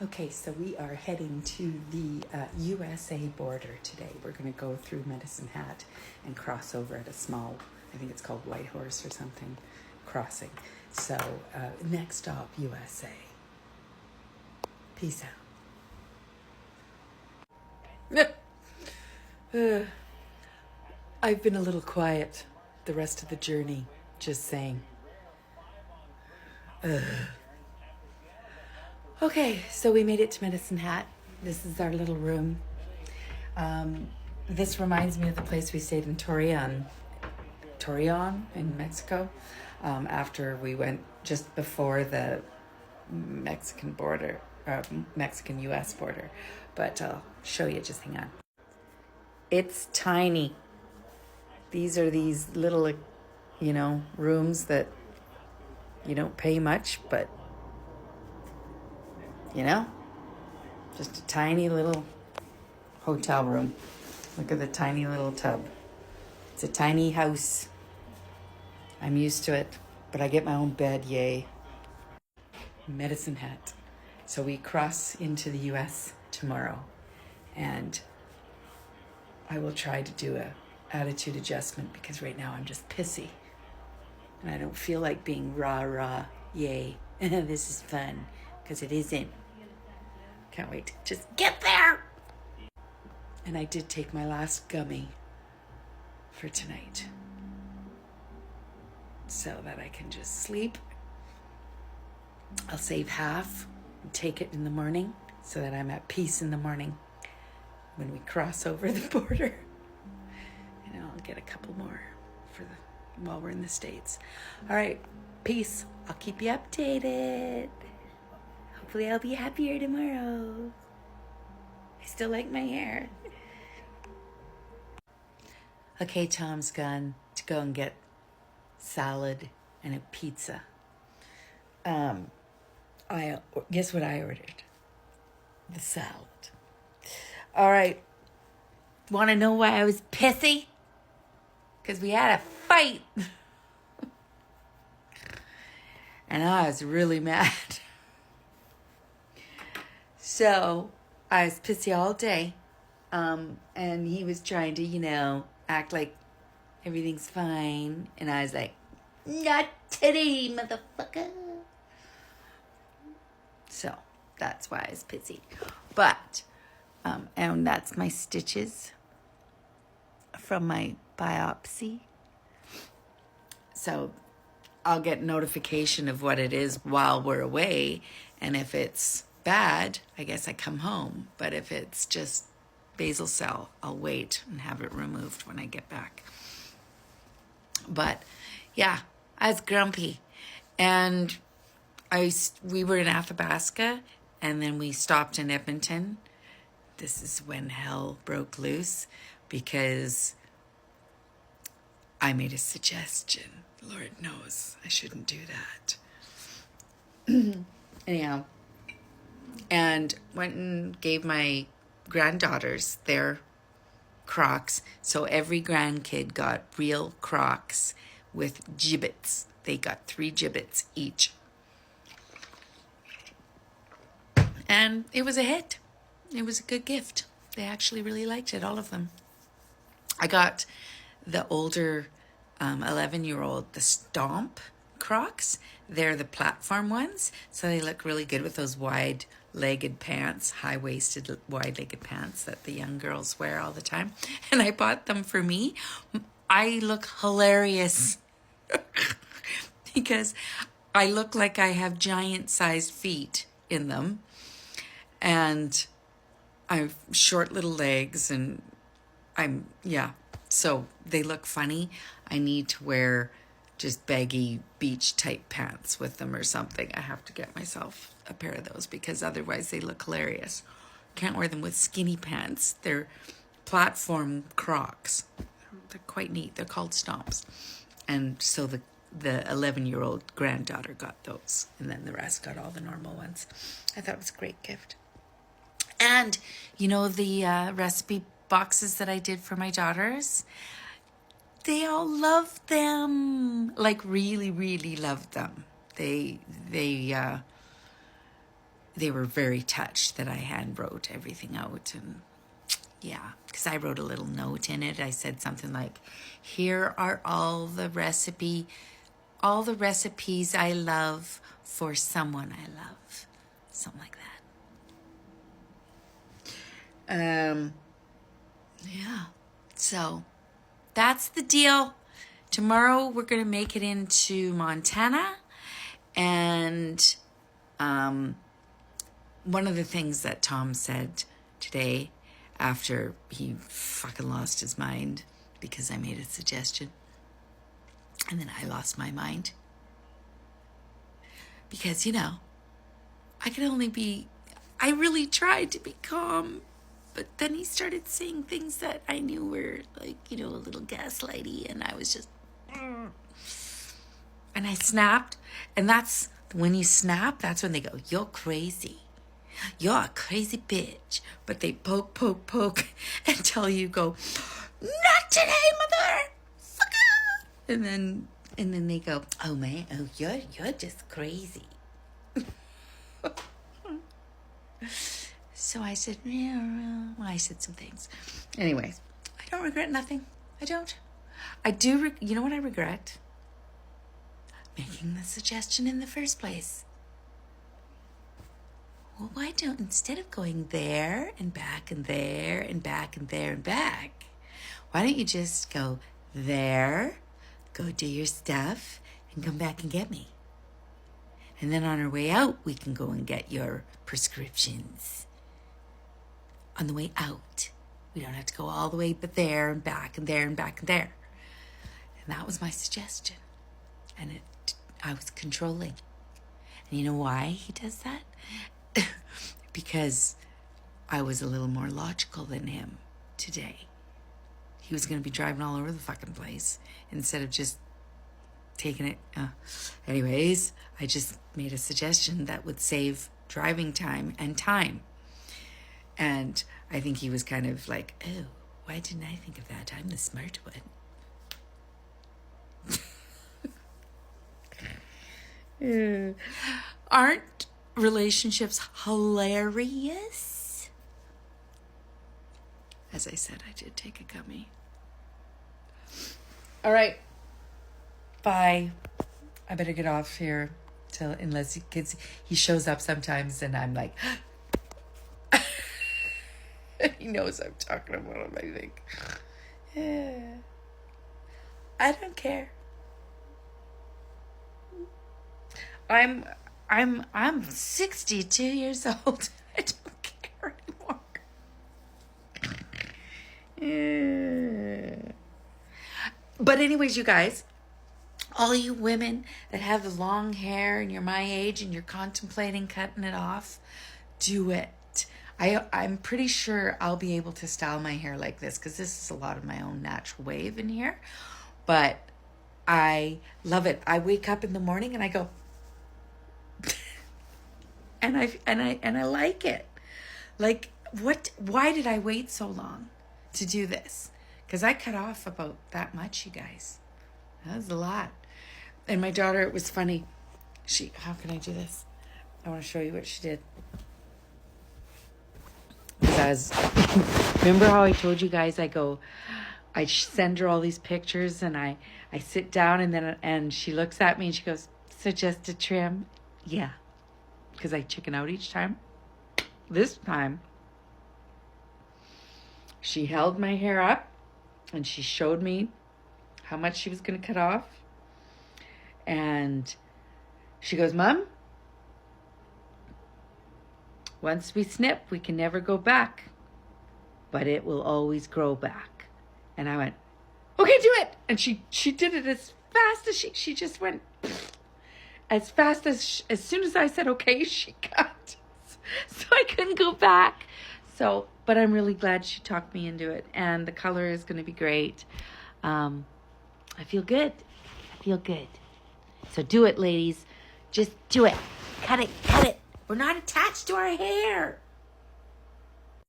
Okay, so we are heading to the USA border today. We're going to go through Medicine Hat and cross over at a small, I think it's called Whitehorse or something, crossing. So next stop, USA. Peace out. I've been a little quiet the rest of the journey, just saying. Okay, so we made it to Medicine Hat. This is our little room. This reminds me of the place we stayed in Torreon in Mexico, after we went just before the Mexican border, Mexican-US border. But I'll show you, just hang on. It's tiny. These are these little, rooms that you don't pay much, but just a tiny little hotel room. Look at the tiny little tub. It's a tiny house. I'm used to it, but I get my own bed, yay. Medicine Hat. So we cross into the US tomorrow, and I will try to do a attitude adjustment because right now I'm just pissy. And I don't feel like being rah, yay. This is fun, because it isn't. Can't wait to just get there. And I did take my last gummy for tonight so that I can just sleep. I'll save half and take it in the morning so that I'm at peace in the morning when we cross over the border. And I'll get a couple more while we're in the States. All right, peace. I'll keep you updated. Hopefully I'll be happier tomorrow. I still like my hair. Okay, Tom's gone to go and get salad and a pizza. Guess what I ordered? The salad. All right. Want to know why I was pissy? Because we had a fight. And I was really mad. So I was pissy all day. And he was trying to, act like everything's fine. And I was like, not today, motherfucker. So that's why I was pissy. But, and that's my stitches from my biopsy. So I'll get notification of what it is while we're away. And if it's bad, I guess I come home. But if it's just basal cell, I'll wait and have it removed when I get back. But yeah, I was grumpy. And we were in Athabasca, and then we stopped in Edmonton. This is when hell broke loose because I made a suggestion. Lord knows I shouldn't do that. Anyhow, and went and gave my granddaughters their Crocs. So every grandkid got real Crocs with gibbets. They got 3 gibbets each. And it was a hit. It was a good gift. They actually really liked it, all of them. I got the older 11-year-old the Stomp Crocs. They're the platform ones. So they look really good with those wide-legged pants, high-waisted, wide-legged pants that the young girls wear all the time. And I bought them for me. I look hilarious because I look like I have giant-sized feet in them. And I have short little legs, and so they look funny. I need to wear just baggy beach type pants with them or something. I have to get myself a pair of those because otherwise they look hilarious. Can't wear them with skinny pants. They're platform Crocs. They're quite neat. They're called Stomps. And so the 11-year-old granddaughter got those, and then the rest got all the normal ones. I thought it was a great gift. And, the recipe boxes that I did for my daughters, they all loved them. Like, really, really loved them. They they were very touched that I hand wrote everything out. And yeah, because I wrote a little note in it. I said something like, here are all the recipes I love for someone I love. Something like that. Yeah. So that's the deal. Tomorrow we're going to make it into Montana. And one of the things that Tom said today after he fucking lost his mind because I made a suggestion and then I lost my mind. Because, you know, I really tried to be calm, but then he started saying things that I knew were like, you know, a little gaslighty, and I was just, and I snapped. And that's when you snap, that's when they go, you're crazy. You're a crazy bitch. But they poke until you go, not today, motherfucker. And then they go, oh man, oh you're just crazy. So I said, yeah, well, I said some things. Anyways, I don't regret nothing. I don't. I do, you know what I regret? Making the suggestion in the first place. Well, why don't, instead of going there and back and there and back and there and back, why don't you just go there, go do your stuff, and come back and get me? And then on our way out, we can go and get your prescriptions. On the way out. We don't have to go all the way but there and back and there and back and there. And that was my suggestion. And I was controlling. And you know why he does that? Because I was a little more logical than him today. He was going to be driving all over the fucking place instead of just taking it. Anyways, I just made a suggestion that would save driving time and time. And I think he was kind of like, oh, why didn't I think of that? I'm the smart one. Aren't relationships hilarious? As I said, I did take a gummy. All right. Bye. I better get off here unless he shows up sometimes and I'm like, he knows I'm talking about him, I think. Yeah. I don't care. I'm 62 years old. I don't care anymore. Yeah. But anyways, you guys, all you women that have the long hair and you're my age and you're contemplating cutting it off, do it. I'm pretty sure I'll be able to style my hair like this because this is a lot of my own natural wave in here. But I love it. I wake up in the morning and I go, and I like it. Like, why did I wait so long to do this? Because I cut off about that much, you guys. That was a lot. And my daughter, it was funny. How can I do this? I want to show you what she did. Because remember how I told you guys, I send her all these pictures and I sit down and she looks at me and she goes, suggested trim? Yeah. Because I chicken out each time. This time, she held my hair up and she showed me how much she was going to cut off. And she goes, Mom, once we snip, we can never go back, but it will always grow back. And I went, okay, do it. And she did it as fast as she just went as fast as soon as I said, okay, she cut. So I couldn't go back. So, but I'm really glad she talked me into it. And the color is going to be great. I feel good. So do it, ladies. Just do it. Cut it. We're not attached to our hair.